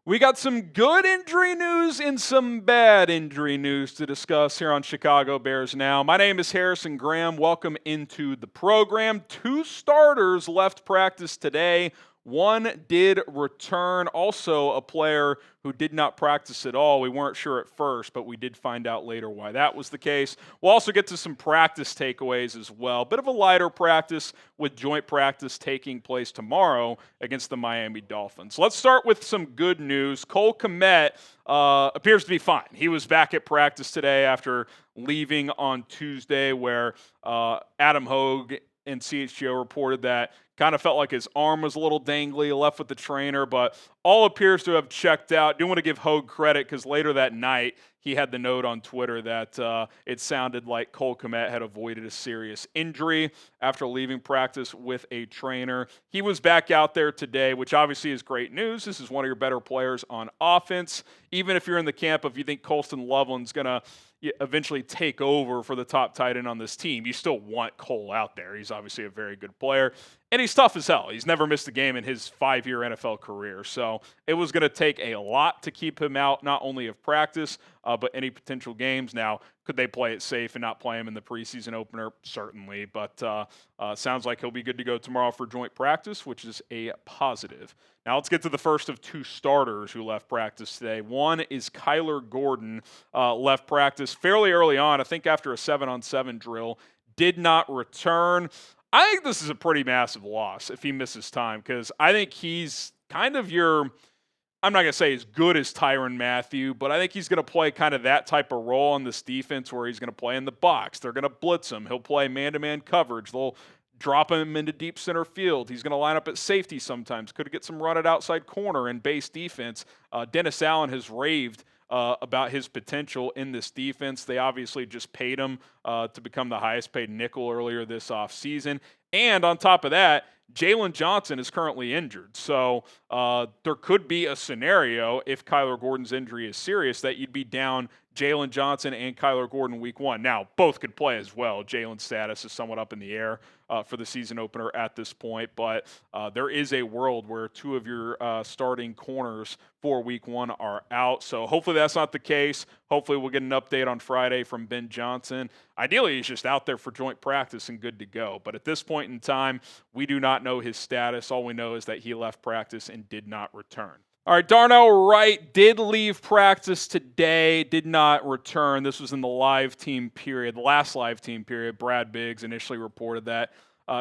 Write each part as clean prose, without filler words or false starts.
We got some good injury news and some bad injury news to discuss here on Chicago Bears Now. My name is Harrison Graham. Welcome into the program. 2 starters left practice today. One did return, also a player who did not practice at all. We weren't sure at first, but we did find out later why that was the case. We'll also get to some practice takeaways as well. Bit of a lighter practice with joint practice taking place tomorrow against the Miami Dolphins. Let's start with some good news. Cole Kmet appears to be fine. He was back at practice today after leaving on Tuesday, where Adam Hogue and CHGO reported that kind of felt like his arm was a little dangly, left with the trainer, but all appears to have checked out. Do want to give Hogue credit because later that night he had the note on Twitter that it sounded like Cole Kmet had avoided a serious injury after leaving practice with a trainer. He was back out there today, which obviously is great news. This is one of your better players on offense. Even if you're in the camp of you think Colston Loveland's going to eventually take over for the top tight end on this team, you still want Cole out there. He's obviously a very good player, and he's tough as hell. He's never missed a game in his 5-year NFL career, so it was going to take a lot to keep him out, not only of practice, but any potential games. Now, could they play it safe and not play him in the preseason opener? Certainly, but sounds like he'll be good to go tomorrow for joint practice, which is a positive. Now let's get to the first of 2 starters who left practice today. One is Kyler Gordon, left practice fairly early on, I think after a 7-on-7 drill, did not return. I think this is a pretty massive loss if he misses time, because I think he's kind of your, I'm not going to say as good as Tyrann Mathieu, but I think he's going to play kind of that type of role on this defense where he's going to play in the box. They're going to blitz him. He'll play man-to-man coverage. They'll drop him into deep center field. He's going to line up at safety sometimes. Could get some run at outside corner and base defense. Dennis Allen has raved about his potential in this defense. They obviously just paid him to become the highest paid nickel earlier this offseason. And on top of that, Jalen Johnson is currently injured. So there could be a scenario, if Kyler Gordon's injury is serious, that you'd be down Jalen Johnson and Kyler Gordon week 1. Now, both could play as well. Jalen's status is somewhat up in the air for the season opener at this point, but there is a world where 2 of your starting corners for week 1 are out. So hopefully that's not the case. Hopefully we'll get an update on Friday from Ben Johnson. Ideally, he's just out there for joint practice and good to go. But at this point in time, we do not know his status. All we know is that he left practice and did not return. All right, Darnell Wright did leave practice today, did not return. This was in the live team period, the last live team period. Brad Biggs initially reported that.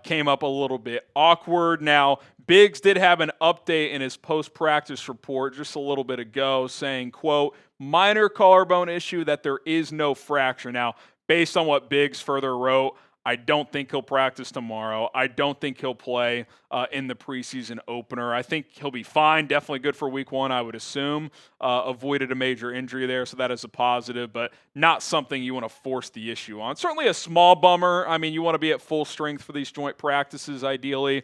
Came up a little bit awkward. Now, Biggs did have an update in his post-practice report just a little bit ago saying, quote, minor collarbone issue, that there is no fracture. Now, based on what Biggs further wrote, I don't think he'll practice tomorrow. I don't think he'll play in the preseason opener. I think he'll be fine. Definitely good for week 1, I would assume. Avoided a major injury there, so that is a positive, but not something you want to force the issue on. Certainly a small bummer. I mean, you want to be at full strength for these joint practices, ideally.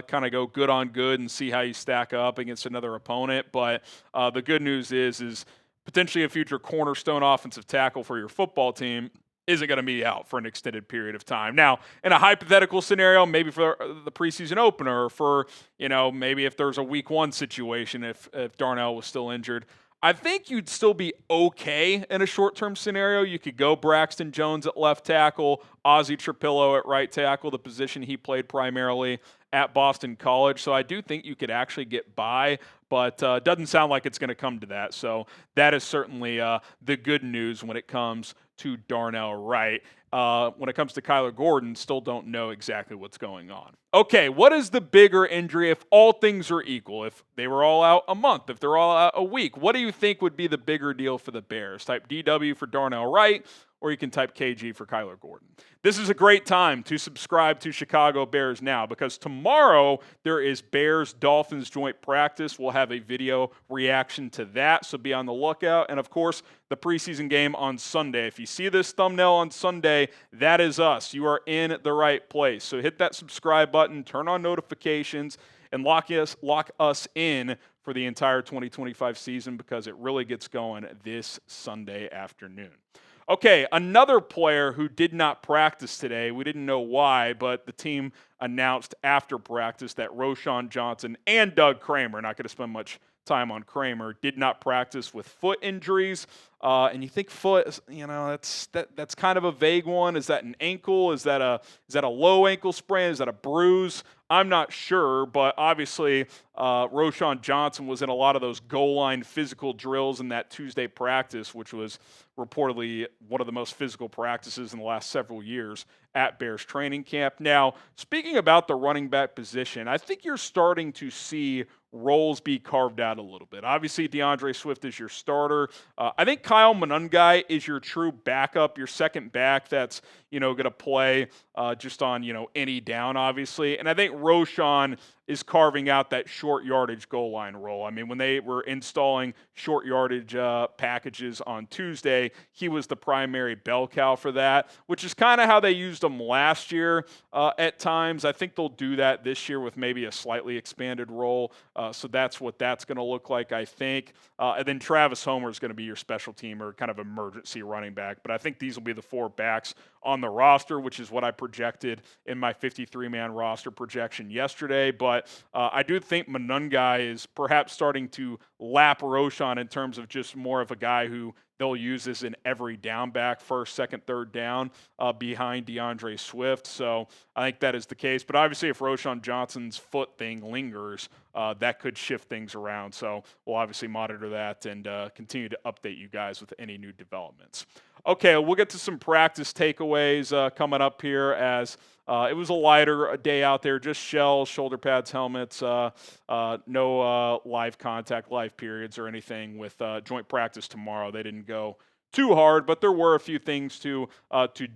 Kind of go good on good and see how you stack up against another opponent. But the good news is potentially a future cornerstone offensive tackle for your football team isn't going to be out for an extended period of time. Now, in a hypothetical scenario, maybe for the preseason opener, or for, maybe if there's a week 1 situation, if Darnell was still injured, I think you'd still be okay in a short-term scenario. You could go Braxton Jones at left tackle, Ozzie Trapillo at right tackle, the position he played primarily at Boston College. So I do think you could actually get by, but doesn't sound like it's going to come to that. So that is certainly the good news when it comes to Darnell Wright. When it comes to Kyler Gordon, still don't know exactly what's going on. Okay, what is the bigger injury if all things are equal? If they were all out a month, if they're all out a week, what do you think would be the bigger deal for the Bears? Type DW for Darnell Wright, or you can type KG for Kyler Gordon. This is a great time to subscribe to Chicago Bears Now, because tomorrow there is Bears-Dolphins joint practice. We'll have a video reaction to that, so be on the lookout. And, of course, the preseason game on Sunday. If you see this thumbnail on Sunday, that is us. You are in the right place. So hit that subscribe button, turn on notifications, and lock us in for the entire 2025 season, because it really gets going this Sunday afternoon. Okay, another player who did not practice today, we didn't know why, but the team announced after practice that Roschon Johnson and Doug Kramer, not going to spend much time on Kramer, did not practice with foot injuries. And you think foot, that's kind of a vague one. Is that an ankle? Is that a low ankle sprain? Is that a bruise? I'm not sure, but obviously Roschon Johnson was in a lot of those goal line physical drills in that Tuesday practice, which was reportedly one of the most physical practices in the last several years at Bears training camp. Now, speaking about the running back position, I think you're starting to see roles be carved out a little bit. Obviously, DeAndre Swift is your starter. I think Kyle Monangai is your true backup, your second back that's, going to play just on, any down, obviously. And I think Roschon is carving out that short yardage goal line role. I mean, when they were installing short yardage packages on Tuesday, he was the primary bell cow for that, which is kind of how they used him last year at times. I think they'll do that this year with maybe a slightly expanded role. So that's what that's going to look like, I think. And then Travis Homer is going to be your special teamer, kind of emergency running back. But I think these will be the four backs on the roster, which is what I projected in my 53-man roster projection yesterday. But I do think Monangai is perhaps starting to lap Roschon in terms of just more of a guy who they'll use as an every down back, first, second, third down behind DeAndre Swift. So I think that is the case. But obviously, if Roschon Johnson's foot thing lingers, that could shift things around. So we'll obviously monitor that and continue to update you guys with any new developments. Okay, we'll get to some practice takeaways coming up here as it was a lighter day out there, just shells, shoulder pads, helmets, no live contact, live periods or anything with joint practice tomorrow. They didn't go too hard, but there were a few things to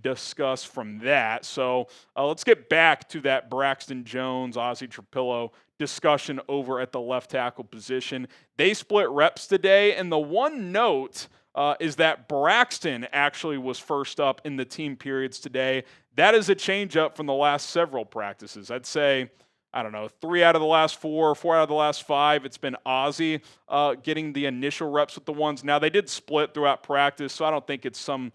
discuss from that. So let's get back to that Braxton Jones, Ozzie Trapillo discussion over at the left tackle position. They split reps today, and the one note is that Braxton actually was first up in the team periods today. That is a change up from the last several practices. I'd say, 3 out of the last 4 out of the last 5. It's been Ozzie getting the initial reps with the ones. Now, they did split throughout practice, so I don't think it's some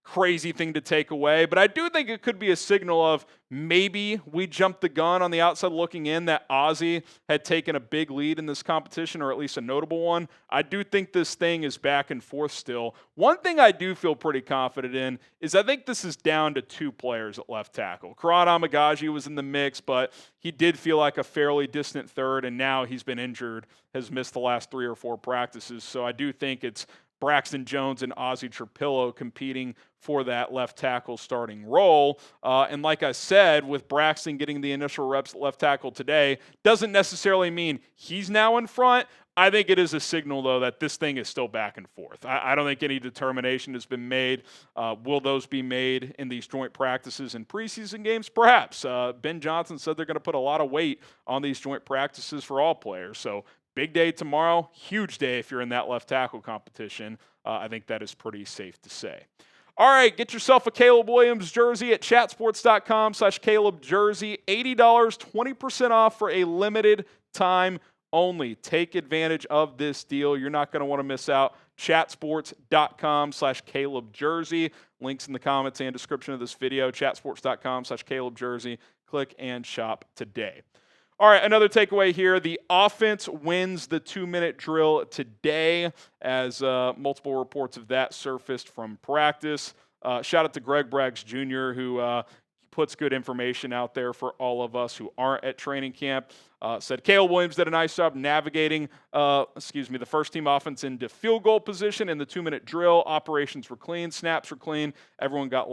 crazy thing to take away, but I do think it could be a signal of maybe we jumped the gun on the outside looking in that Ozzie had taken a big lead in this competition, or at least a notable one. I do think this thing is back and forth still. One thing I do feel pretty confident in is I think this is down to 2 players at left tackle. Karan Amagaji was in the mix, but he did feel like a fairly distant third, and now he's been injured, has missed the last 3 or 4 practices. So I do think it's Braxton Jones and Ozzie Trapillo competing for that left tackle starting role. And like I said, with Braxton getting the initial reps at left tackle today, doesn't necessarily mean he's now in front. I think it is a signal, though, that this thing is still back and forth. I don't think any determination has been made. Will those be made in these joint practices and preseason games? Perhaps. Ben Johnson said they're going to put a lot of weight on these joint practices for all players. So big day tomorrow, huge day if you're in that left tackle competition. I think that is pretty safe to say. All right, get yourself a Caleb Williams jersey at chatsports.com/Caleb jersey. $80, 20% off for a limited time only. Take advantage of this deal. You're not going to want to miss out. Chatsports.com/Caleb jersey. Links in the comments and description of this video. Chatsports.com/Caleb jersey. Click and shop today. All right, another takeaway here. The offense wins the 2-minute drill today as multiple reports of that surfaced from practice. Shout out to Greg Braggs Jr., who puts good information out there for all of us who aren't at training camp. Said Caleb Williams did a nice job navigating the first team offense into field goal position in the 2-minute drill. Operations were clean, snaps were clean. Everyone got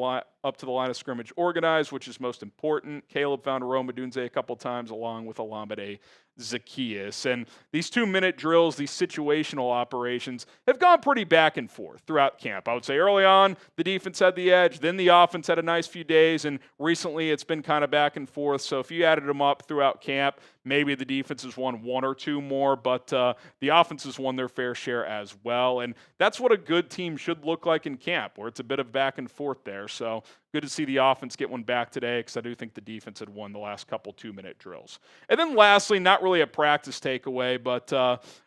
up to the line of scrimmage organized, which is most important. Caleb found Rome Odunze a couple times along with Olamide Zaccheaus. And these 2-minute drills, these situational operations, have gone pretty back and forth throughout camp. I would say early on, the defense had the edge. Then the offense had a nice few days. And recently, it's been kind of back and forth. So if you added them up throughout camp, maybe the defense has won 1 or 2 more, but the offense has won their fair share as well. And that's what a good team should look like in camp, where it's a bit of back and forth there. So good to see the offense get one back today, because I do think the defense had won the last couple 2-minute drills. And then lastly, not really a practice takeaway, but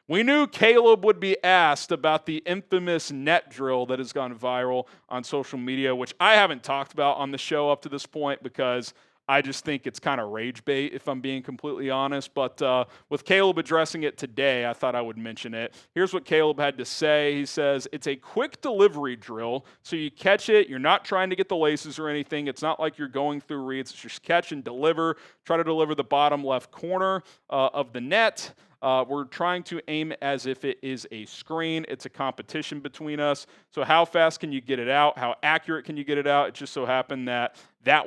we knew Caleb would be asked about the infamous net drill that has gone viral on social media, which I haven't talked about on the show up to this point because I just think it's kind of rage bait, if I'm being completely honest. But with Caleb addressing it today, I thought I would mention it. Here's what Caleb had to say. He says, it's a quick delivery drill, so you catch it. You're not trying to get the laces or anything. It's not like you're going through reads. It's just catch and deliver. Try to deliver the bottom left corner of the net. We're trying to aim as if it is a screen. It's a competition between us. So how fast can you get it out? How accurate can you get it out? It just so happened that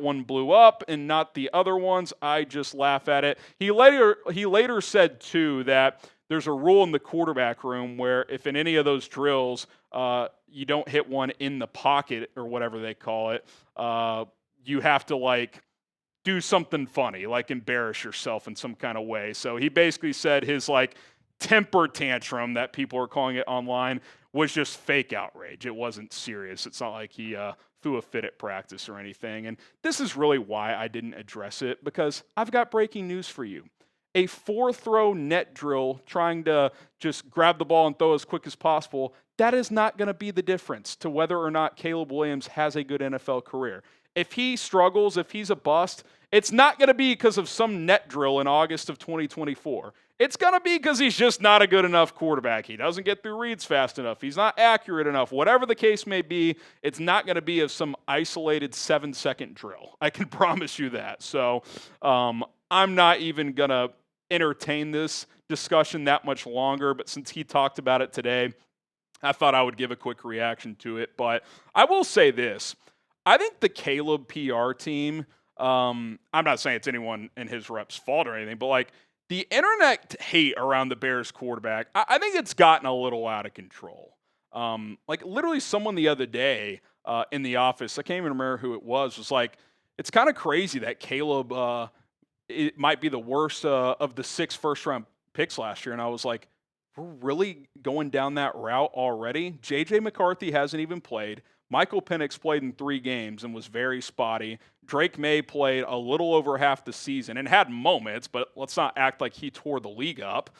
one blew up and not the other ones. I just laugh at it. He later said, too, that there's a rule in the quarterback room where if in any of those drills you don't hit one in the pocket or whatever they call it, you have to, do something funny, like embarrass yourself in some kind of way. So he basically said his temper tantrum that people are calling it online was just fake outrage. It wasn't serious. It's not like he threw a fit at practice or anything. And this is really why I didn't address it, because I've got breaking news for you. A 4-throw net drill trying to just grab the ball and throw as quick as possible, that is not going to be the difference to whether or not Caleb Williams has a good NFL career. If he struggles, if he's a bust, it's not going to be because of some net drill in August of 2024. It's going to be because he's just not a good enough quarterback. He doesn't get through reads fast enough. He's not accurate enough. Whatever the case may be, it's not going to be of some isolated 7-second drill. I can promise you that. So I'm not even going to entertain this discussion that much longer, but since he talked about it today, I thought I would give a quick reaction to it. But I will say this. I think the Caleb PR team, I'm not saying it's anyone in his rep's fault or anything, but the internet hate around the Bears quarterback, I think it's gotten a little out of control. Literally someone the other day in the office, I can't even remember who it was like, it's kind of crazy that Caleb it might be the worst of the 6 first-round picks last year. And I was like, we're really going down that route already? J.J. McCarthy hasn't even played. Michael Penix played in 3 games and was very spotty. Drake May played a little over half the season and had moments, but let's not act like he tore the league up.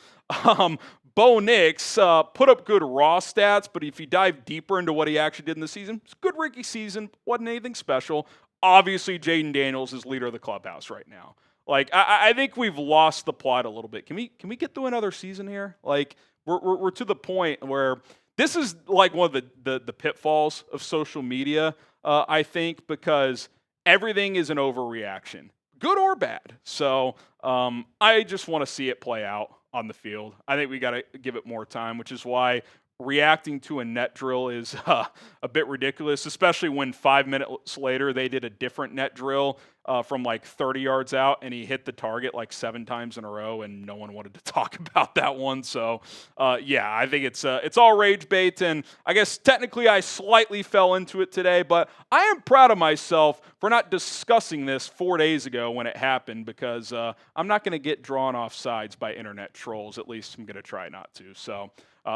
Bo Nix put up good raw stats, but if you dive deeper into what he actually did in the season, it's a good rookie season, wasn't anything special. Obviously, Jaden Daniels is leader of the clubhouse right now. I think we've lost the plot a little bit. Can we get through another season here? We're to the point where this is one of the pitfalls of social media, I think, because everything is an overreaction, good or bad. So I just want to see it play out on the field. I think we got to give it more time, which is why reacting to a net drill is a bit ridiculous, especially when 5 minutes later they did a different net drill from 30 yards out, and he hit the target 7 times in a row, and no one wanted to talk about that one. So, yeah, I think it's all rage bait, and I guess technically I slightly fell into it today, but I am proud of myself for not discussing this 4 days ago when it happened, because I'm not going to get drawn off sides by internet trolls. At least I'm going to try not to. So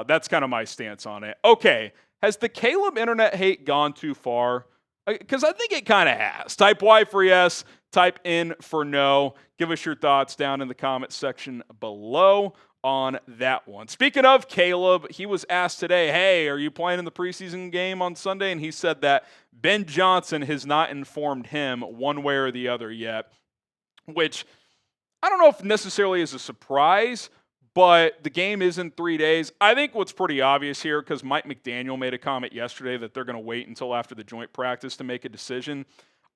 that's kind of my stance on it. Okay, has the Caleb internet hate gone too far? Because I think it kind of has. Type Y for yes, type N for no. Give us your thoughts down in the comments section below on that one. Speaking of Caleb, he was asked today, hey, are you playing in the preseason game on Sunday? And he said that Ben Johnson has not informed him one way or the other yet, which I don't know if necessarily is a surprise, but the game is in 3 days. I think what's pretty obvious here, because Mike McDaniel made a comment yesterday that they're going to wait until after the joint practice to make a decision.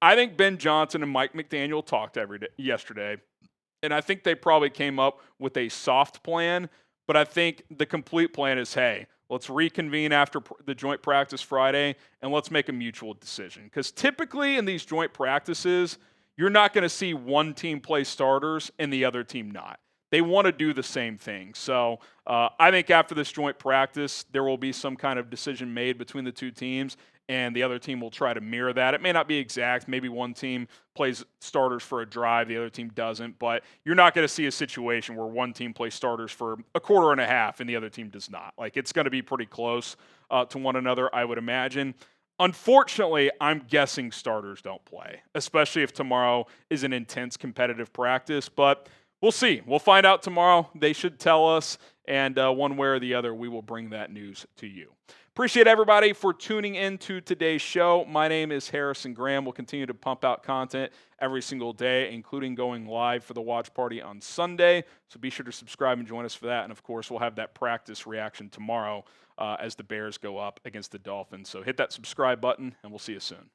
I think Ben Johnson and Mike McDaniel talked yesterday, and I think they probably came up with a soft plan, but I think the complete plan is, hey, let's reconvene after the joint practice Friday, and let's make a mutual decision. Because typically in these joint practices, you're not going to see one team play starters and the other team not. They want to do the same thing. So I think after this joint practice, there will be some kind of decision made between the two teams, and the other team will try to mirror that. It may not be exact. Maybe one team plays starters for a drive, the other team doesn't. But you're not going to see a situation where one team plays starters for a quarter and a half and the other team does not. It's going to be pretty close to one another, I would imagine. Unfortunately, I'm guessing starters don't play, especially if tomorrow is an intense competitive practice. But we'll see. We'll find out tomorrow. They should tell us, and one way or the other, we will bring that news to you. Appreciate everybody for tuning in to today's show. My name is Harrison Graham. We'll continue to pump out content every single day, including going live for the watch party on Sunday. So be sure to subscribe and join us for that. And, of course, we'll have that practice reaction tomorrow as the Bears go up against the Dolphins. So hit that subscribe button, and we'll see you soon.